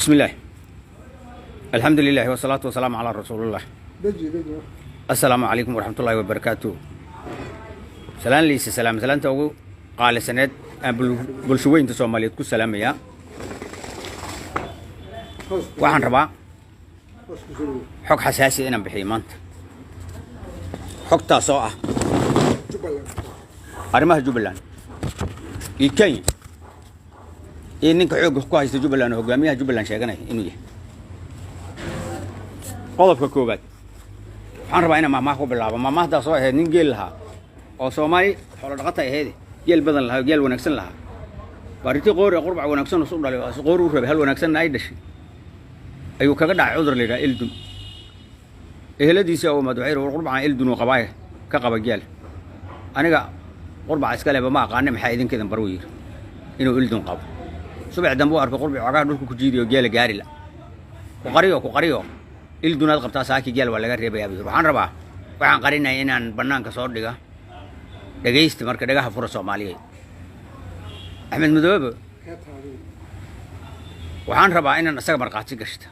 بسم الله الحمد لله والصلاة والسلام على رسول الله. السلام عليكم ورحمة الله وبركاته. سلام ليس سلام توقو قال سند بلشوين تسوماليت كل سلام يا وحن ربع حق حساسي أنا بحيمانت حق تاسوعة أرماه جبلان يكين إنك حق كويس جبلان هو جميع جبلان شيء إنه قلب كوبات waxaan rabaa inaan maamaha ku bilaabo maamahda soo ahayd nin geel lahaa oo Soomaali xoolo dhaqata ahayd geel badan lahaa geel wanaagsan lahaa baaritii qoor qurbac wanaagsan oo dhalay oo qoor u rabay hal wanaagsan ay dhashay ayuu kaga dhacay cudur leeyahay ildun eheladiisa oo madaxay qurbac ildun oo qabaay ka qaba geel aniga qurbac iska leh ma aqaan maxay idinkeedan baro yiri inuu ildun qabo subax dambe arko qurbac waxa dhulka ku jiidiyo geel gaari la ku qariyo ildunaad qabtaa saaki geel waa laga reebay abid waxaan rabaa waxaan qarinay inaan banaanka soo dhiga dhageysta marka dhagaha fura Soomaaliyeed Axmed Madoobe waxaan rabaa inaan asaga marqaati gashta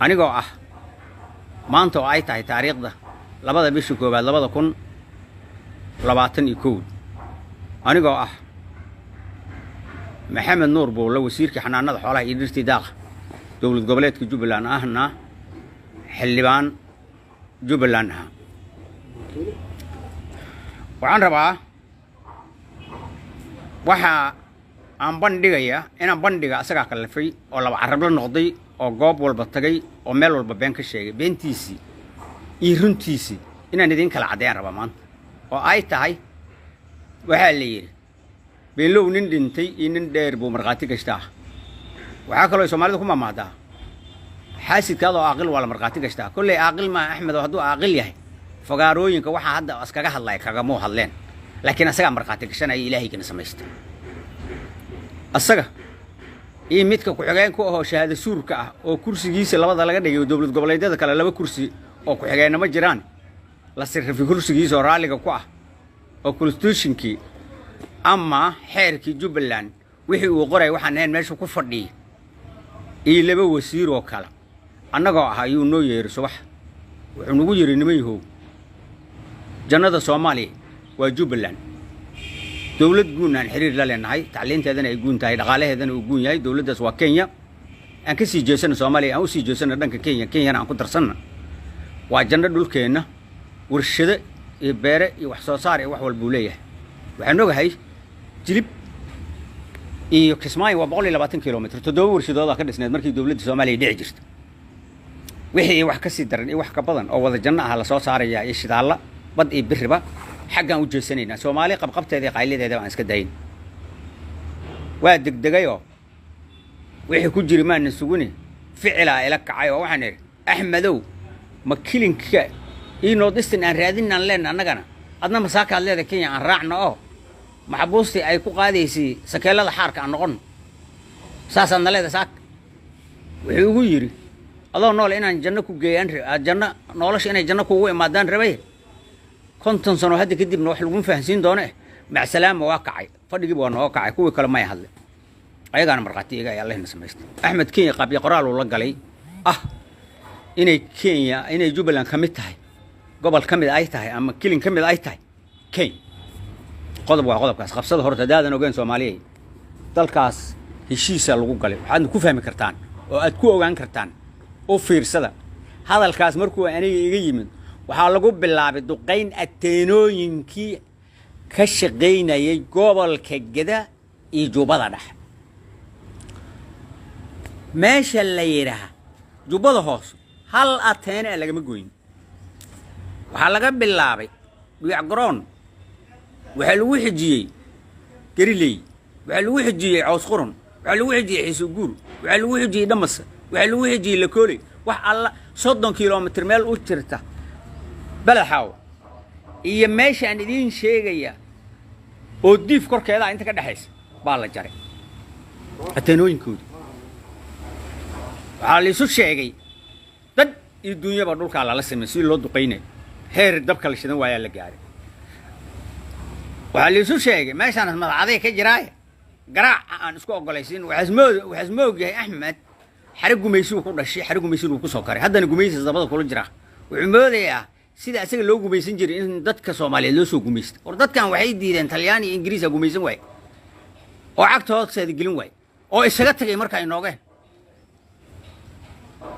anigoo ah maanta oo ay tahay taariikhda labada bisha koobaad 2021 anigoo ah Maxamed Nuur Bowle wasiirka xanaanada xoolaha iyo dhirta daaqa dawlad goboleedka Jubbaland ahna xildhibaan Jubbaland ah waxaan rabaa waxa aan bandhigayaa inaan bandhiga asaga kalafay oo laba carab la noqday oo goob walba tagay oo meel walba been ka sheegay beentiisi iyo runtiisi inaan idin kala cadeyn rabaa maanta oo ay tahay waxa la yiri beelow nin dhintay iyo nin dheer buu marqaati gashtaa waxa kale oo Soomaalidu ku maamaadaa حاسد كذا عاقل ولا مرقاتي كشتا كل عاقل ما أحمد وهدو عاقل ياه فقاروين كواحد هذا أسكجه الله كجمو هاللين لكن أسكع مرقاتي كشنا إلهي كنا سميست أسكع إيه ميتك كحجان كوه شهادة سور كأ أو كرسي جيس الله بدل كده يدوبل قبل ده كلا لبا كرسي أو كحجان ما جيران لا سير في كرسي جيس ورالي كوه أو كرستوشين كي أما حير كي جبلان وحي وقرأ وحنين ماشوا كفردي إيه لبا وسير وكلا annagoo ah ayuu noo yeeray subax wuxuu nagu yiri nimayho jannada Soomaaliya waa Jubbaland dawlad guunaan xiriir la leenahay tacliinteedana ay guun tahay dhaqaalaheedana uu guun yahay dawladdaas waa Kenya aan ka sii jeesano Soomaaliya aan u sii jeesano dhanka Kenya aan ku darsanna waa janno dhulkeena warshado iyo beere iyo wax soo saar iyo wax walba leeyahay waxaan ogahay jilib iyo Kismaayo waa 120 kiiloomitir toddoba warshadooda ka dhisneed markii dawladda Soomaaliya dhici jirtay wixii wax ka sii daran iyo wax ka badan oo wada janno ah la soo saaraya ee shidaalla bad iyo biriba xaggan u jeesanayna Soomaali qabqabteedii qaylideeda aan iska dayn waa degdegayo wixii ku jiri maan suguni ficila ila kacay oo waxaan iri Axmedow ma kilinka inoo distin aan raadinaan leen annagana adna masaaka leedahay Kenya aan raacno oo maxbuusti ay ku qaadaysay sakeelada xaarka aan noqon saasan leedahay saak wuxuu ugu yiri الله نقول إن الجنة كوجيان الجنة نقولش إن الجنة كوجي ما دان ربيه كنتم صنوا هذا كده بنروح لقوم فهسين دونه مع سلامة واقعي فرد يجيبوا أنا واقعي كوي كلام ما يحل أيها أنا مرقتي جاي الله نسميست أحمد كينيا قبل يقرأ له الله قالي إن كينيا إن جبلان كمتها قبل كمل أيتها أما كيلين كمل أيتها كين قضب كاس خبصة هرت دادا نوجين سومالي تلكاس هشيسة لقوم قالي عند كوفة مكرتان وأتكو عن كرتان oo fiirsada hadalkaas markuu aniga iga yimid waxa lagu bilaabay duqeyn ateenooyinkii ka shaqeynayay gobolka Geda iyo Jubbada Dhexe meesha la yiraahdo Jubbada hoos hal ateen laga ma gooyin waxa laga bilaabay biyac garoon waxa lagu xijiyay gariley waxa lagu xijiyay caws quran waxa lagu xijiyay isuguur waxa lagu xijiyay dhamas وحلو وجهي لكولي وح الله صدّن كيلومتر ميل وترته بلا حاو إيه ماشي عن دين شيء جيا وديف كور كذا أنت كده حس بالله جري أتنوين كود على سوق شيء جي تد الدنيا بدل كلا لسه مسؤول لو دقينه هير دب كل شيء ويا اللي جاري وعلى سوق شيء جي ماشي أنا ما عادي كجراي قرع أنا سكوا قليسين وحزموج يا أحمد xarig gumaysi uu ku dhashay xarig gumaysi uu ku soo karay haddana gumaysi dabada kula jira wuxuu moodayaa sida asaga loo gumaysan jiray in dadka Soomaaliyeed loo soo gumaysto war dadkan waxay diideen Talyaani iyo Ingiriis gumaysan way oo cagtooda gelin way oo isaga tagay marka ay noogeen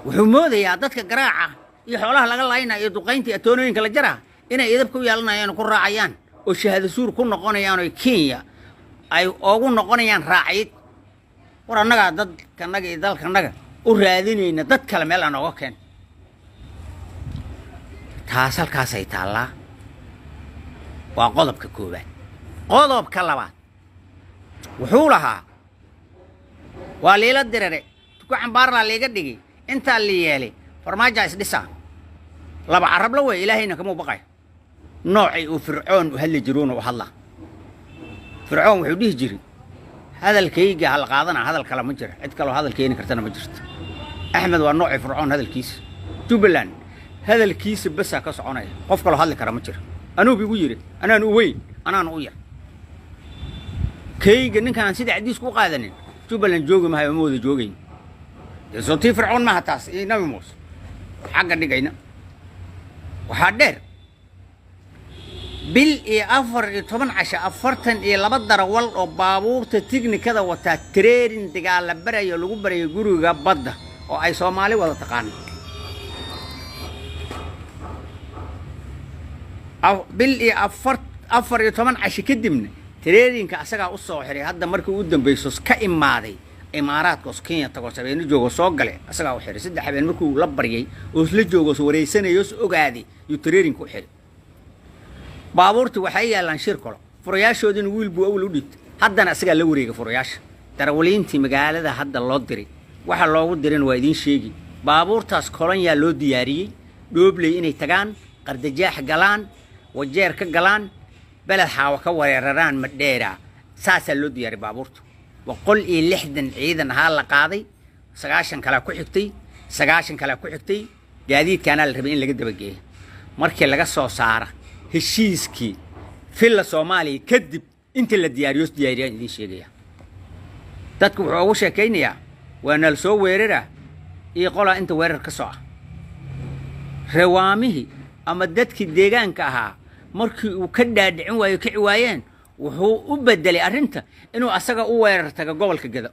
wuxuu moodayaa dadka garaaca iyo xoolaha laga laaynayo iyo duqaynta iyo toonooyinka la jara inay idab ku yeelanayaan ku raacayaan oo shahaado suur ku noqonayaan oo Kenya ay ugu noqonayaan raacid war annaga dadkanaga iyo dalkanaga u raadinayna dad kale meel aan uga keen taas halkaas ay taala waa qodobka koobaad qodobka labaad wuxuu lahaa waa leela dirare ku cambaar la leega dhigi inta la yeelay farmaajo is dhisa laba carab la way ilaahayna kama baqay noocay uu fircoon u hadli jiroon oo hadla fircoon wuxuu dhihi jiray hadalkayga hal qaadana hadal kala ma jiro cid kale oo hadal keeni kartana ma jirto axmed waa noocay fircoon hadalkiisa Jubaland hadalkiisa bas ka soconaya qof kale hadli kara ma jiro anuu bigu yiri anaan u weyn anaan u yar kayga ninkan sida cadiis ku qaadanin Jubaland jooga ma hayo moodo joogay sootii fircoon ma hataas nabi muuse xagga dhigayna waxa dheer bil iyo 14 casha 42 darawal oo baabuurta tiknikada wata training dagaal la barayo lagu barayo guriga badda oo ay Soomaali wada taqaan bil iyo 14 casha kadibna training-ka asaga u soo xiray hadda markii uu dambeeyso ka imaaday imaaraadka Kenya tago sabeeno joogo soo galay asaga u xiray saddex habeen markuu la baryay oo isla joogo soo wareysanayo ogaaday uu training ku xiray baabuurtu waxay yaalaan shir kale furayaashoodina wiil buu awal u dhigtay haddana asaga la wareegay furayaasha darawaliintii magaalada hadda loo diray waxa loogu dirin waa idin sheegi baabuurtaas kolonyaa loo diyaariyay dhoobley inay tagaan qardajaax galaan wajeer ka galaan balad xaawa ka wareeraraan madheera saasa loo diyaariyay baabuurtu وقل إيه لحدن عيدن هلا قاضي سقاشن كلا كحكتي سقاشن كلا كحكتي جديد كان الربعين اللي قد بقيه مركي اللي قصوا صارة هالشيسكي في الصومالي كذب أنت اللي دياريوس دياريان دي شيء تذكر عوشة كينيا وأنا السو ويرره يقول أنت ويرر كسوع روامه أما دتك الديجان كها مركي وكدد عوا يكعوين وهو بدل أرنته إنه أسقى وير تجا قبل كذا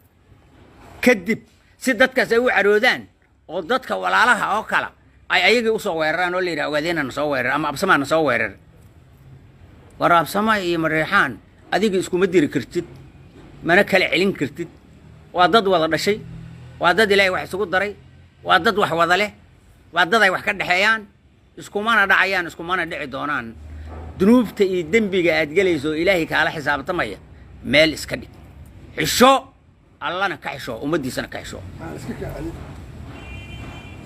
كذب سدتك سوي عرودان وضدك ولا لها أو كلا أي يجي وصوران ولا يراودين نصور أما بسمع نصور ورا بسمع مريحان أديك اسكو مدير كرتد ما نكل علين كرتد وضد ولا شيء وضد لا واحد سقط دري وضد واحد وضله وضد واحد كده حيان اسكو ما ندعيان اسكو ما ندعي دونان دنوبته الدنبيجة أتجلسوا إلهي كعلى حساب طمية مال إسكدي حشو الله نكحشو ومدي سنة كحشو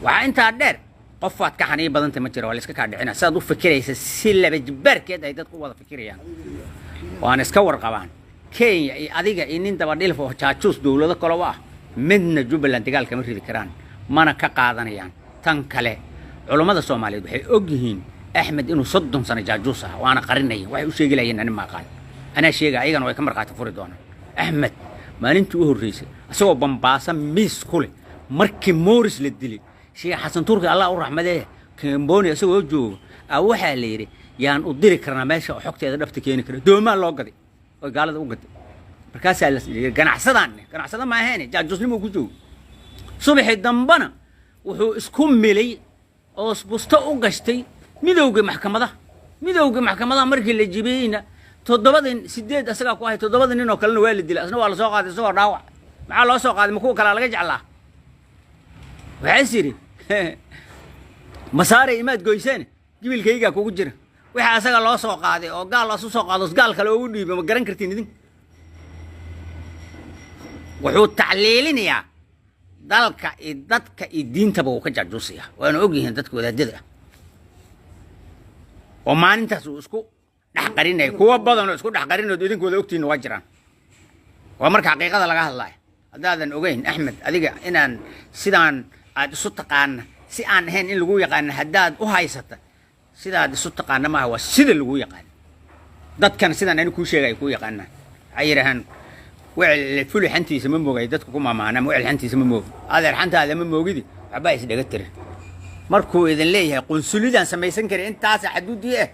وأنت عدار قفات كحني بدن تمشي ولا إسكاد عنا صادو فكرة سلة بجبر كده يدك قوة فكرة يعني وأنا إسكور قبان كي أديك إن أنت بديل فوق تشوس دولة كلوا من جبل انتقال كمري ذكران ما أنا كقاعدنا يعني تنكله علماء الصومالي بحي أجهين أحمد إنه صدهم سنة جاجوسة وأنا قرني وحي وشيء لي أنا ما قال أنا شيء أيضا ويكمل قاعد فريدونا أحمد ما ننتوه الرئيس أسوأ بمباسا ميس كله مركي مورس للدليل شيء حسن تركي الله الرحمة ده كمبوني أسوأ جو أو حاليري يعني أدري كرنا ماشي وحكت هذا دفتكيني كده دوما الله قدي وقال هذا وقدي بركاس كان عصدان ما هاني جاجوس لي موجود صبح الدنبنا وهو اسكم ملي أو بستو قشتي midowga maxkamada markii la jibiyayna 7 asaga ku ahay 7 nin oo kale waa la dilay asna waa la soo qaaday soo dhaawac maxaa loo soo qaaday ma kuwa kale laga jeclaa waxay siri masaare imaad goyseen gibilkayga kugu jira waxa asaga loo soo qaaday oo gaal la soo qaado gaal kale oo u dhiibay ma garan kartiin idin wuxuu tacliilinayaa dalka iyo dadka iyo diintaba uu ka jaajuusaya waana ogyihiin dadka wadaadada وما أنت سوسكو نحقرينه كوا بدن سوسكو نحقرينه دينك ولا أكتين واجران ومرك حقيقة لقاه الله هذا أوجين أحمد أديك إن سيدان الصدقان سيان هن اللي جوي قان هداد وهايسته سيدان الصدقان ما هو سيد اللي جوي قان ضد كان سيدان إنه كل شيء جوي قان عيرهن وعل فلو حنتي سمم موجي دتكم ما معنا وعل حنتي سمم موجي هذا الحنت هذا من موجودي عبايس دقتر مركو إذن ليه قنصليدا سميسن كري أنت عايز حدود إيه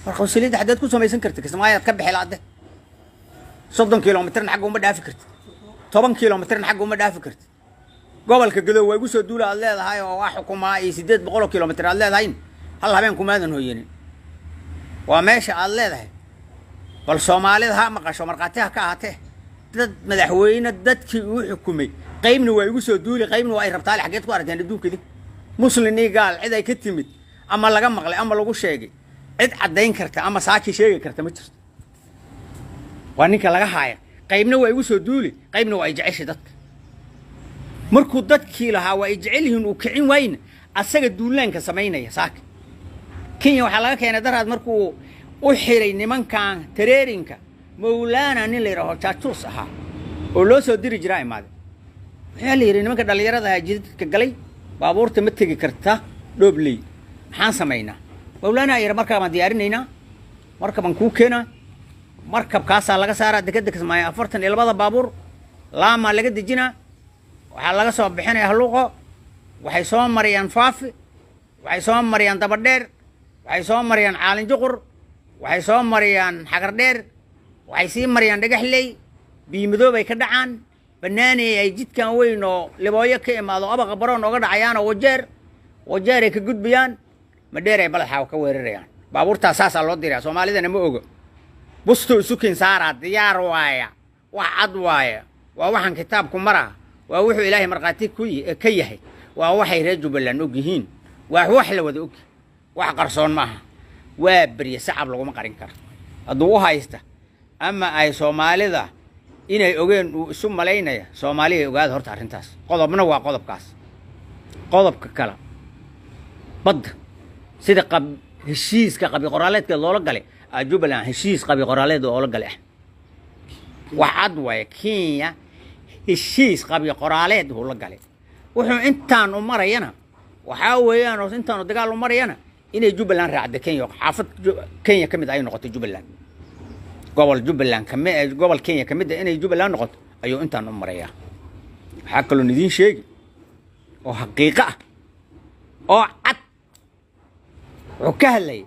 القنصليدا حدودكم سميسن كرتك اسمها يتكبح العدة 30 كيلومتر حقهم ما دافكرت 10 كيلومتر حقهم ما دافكرت gobolka gadow way ugu soo duula aad leedahay oo wax xukuma ay 800 kilomitir aad leedahay hal habeen kumaadan hooyeen waa meesha aad leedahay bal Soomaalida ha maqasho marqaatiha ka ahaatee dad madaxweyne dadkii uu xukumay qaybna way ugu soo duuli qaybna way rabtaa xageed ku aragteen adduunkii muslimiin gaal cid ay ka timid ama laga maqlay ama lagu sheegay cid cadeyn karta ama saaki sheegi karta ma jirto waa ninka laga haaya qaybna way ugu soo duuli qaybna way jeceshay dadka markuu dadkii lahaa waa ijcilhin uu kicin wayn asaga duulaanka sameynaya saaka Kenya waxa laga keenay daraad markuu u xiray nimankan tareerinka Mawlana nin la yiraahdo Chaachus ahaa oo loo soo diri jiray imaade waxa la yiri nimanka dhalinyarada ah jidka galay baabuurta ma tagi karta dhoobley maxaan sameynaa Mawlana yiri markaa ma diyaarinayna markaban ku keenaa markabkaas laga saaraa dekada Kismaayo 42 baabuur laama laga dejinaa waxa laga soo bixinay haluuqo waxay soo mariyaan faafi waxay soo mariyaan dabadheer waxay soo mariyaan caalin juqur waxay soo mariyaan xagar dheer waxay sii mariyaan dhagaxley biimadoob ay ka dhacaan banaanay ay jidkan weyn oo libooyo ka imaado abaqa baroon uga dhacayaan oo wajeer ay ka gudbiyaan madheer ay balaxa ka weerarayaan baabuurta asaas loo diray Soomaalidana ma ogo busto sukin saara diyaar waaya wax cad waaya waa waxan kitaabku maraa waa wuxuu Ilaahay marqaati ku ka yahay waa waxay reer Jubbaland og yihiin waa wax la wada og wax qarsoon maaha waa bariye sacab lagu ma qarin karo haduu u haysta ama ay Soomaalida inay ogeen isu maleynaya Soomaaliya ogaad horta arintaas qodobna waa qodobkaas qodobka kala bad sida heshiiska qabi qoraaleedka loola galay Jubbaland heshiis qabi qoraaleed oo la galay waxad way Kenya heshiis qabi qoraaleed oo la galay wuxuu intaan u marayana waxa weeyaan oo intaan dagaal u marayana inay Jubbaland raacdo Kenya xaafad Kenya kamid ay noqoto Jubbaland gobol Kenya kamid inay Jubbaland noqoto ayuu intaan u maraya waxa kale oo idin sheegi oo xaqiiqo ah oo cad oo ka hadlay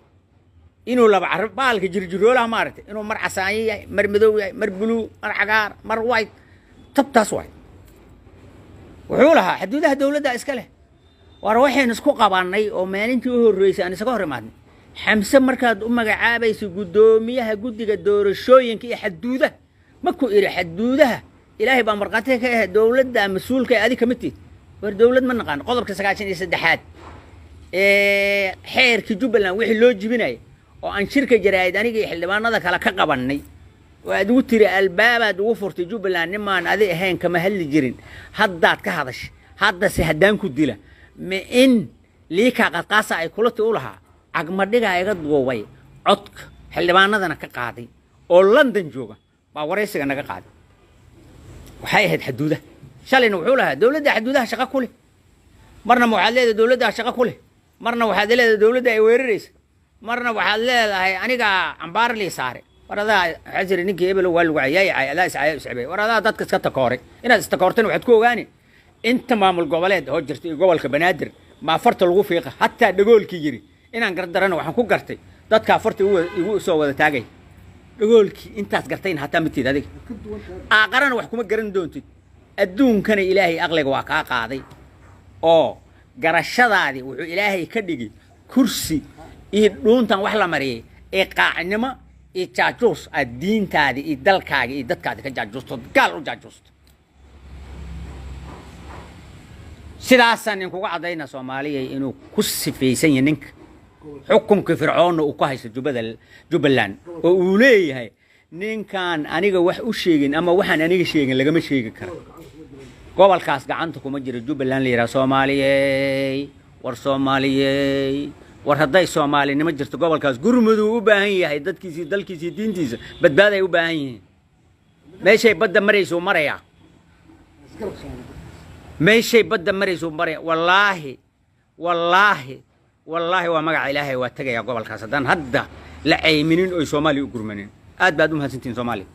inuu laba carab baalka jirjiroolaha maartay inuu mar casaan yahay mar madow yahay mar blue mar cagaar mar white tabtaas way wuxuu lahaa xuduudaha dawladda iska leh war waxaan isku qabanay oo maalintii u horeysay aan isaga hormaadnay xamse markaad u magacaabayso gudoomiyaha guddiga doorashooyinka iyo xuduudaha ma ku iri xuduudaha Ilaahay baa marqaatay ka ah dawladda mas'uulka ay adiga kamid war dawlad ma naqaan qodobka 93 xeerka Jubbaland wixii loo jibinay oo aan shirka jaraa'id aniga xildhibaanada kala ka qabanay waad ugu tiri albaabaad ugu furtay Jubbaland nimaan adii ahayn kama hadli jirin haddaad ka hadash hadda si hadaan ku dila ma in liika qadqaasa ay kula tii u lahaa agmadhiga iga duubay codka xildhibaanadana ka qaaday oo London jooga baa wareysiga naga qaaday waxay ahayd xuduudaha shalayna wuxuu lahaa dawladda xuduudaha shaqo ku leh marna waxaad leedahay dawladda shaqo ku leh marna waxaad leedahay dawladda ay weerarayso marna waxaad leedahay aniga ambaar li saare warada xajir ninka hebel waa lagu cayay ala iscay iscibay warada dadka iska takooray inaad istakoorteen waxaad ku ogaani inta maamul goboleed oo jirtay gobolka Banaadir ma farta lagu fiiqa hatta dhagoolkii yiri inaan gardarano waxaan ku gartay dadka farta igu soo wada taagay dhagoolkii intaas gartayn hatta mid adiga aqarana wax kuma garan doontid adduunkana Ilaahay aqliga waa ka qaaday oo garashadaadi wuxuu Ilaahay ka dhigay kursi iyo dhuuntan wax la mariyay ee qaacnimo iyo Chaachus diintaadi iyo dalkaaga iyo dadkaada ka jaajusto gaal u jaajusto sidaasan in kuga cadayna Soomaaliya inuu ku sifaysan yahay ninka xukunka fircoon uu ku haysto Jubbaland oo uu leeyahay ninkan aniga wax u sheegin ama waxaan aniga sheegin lagama sheegi karo gobolkaas gacanta kuma jiro Jubbaland la yiraahdo Soomaaliyey war hadday Soomaalinimo jirto gobolkaas gurmadu u baahan yahay dadkiisa dalkiisa diintiisa badbaaday u baahan yihiin meeshay badda marayso maraya meeshay badda marayso maraya wallaahi waa magaca Ilaahay waa tagaya gobolkaas hadan hadda la ceyminin oo Soomaali u gurmanin aad baad u mahadsantiin Soomaali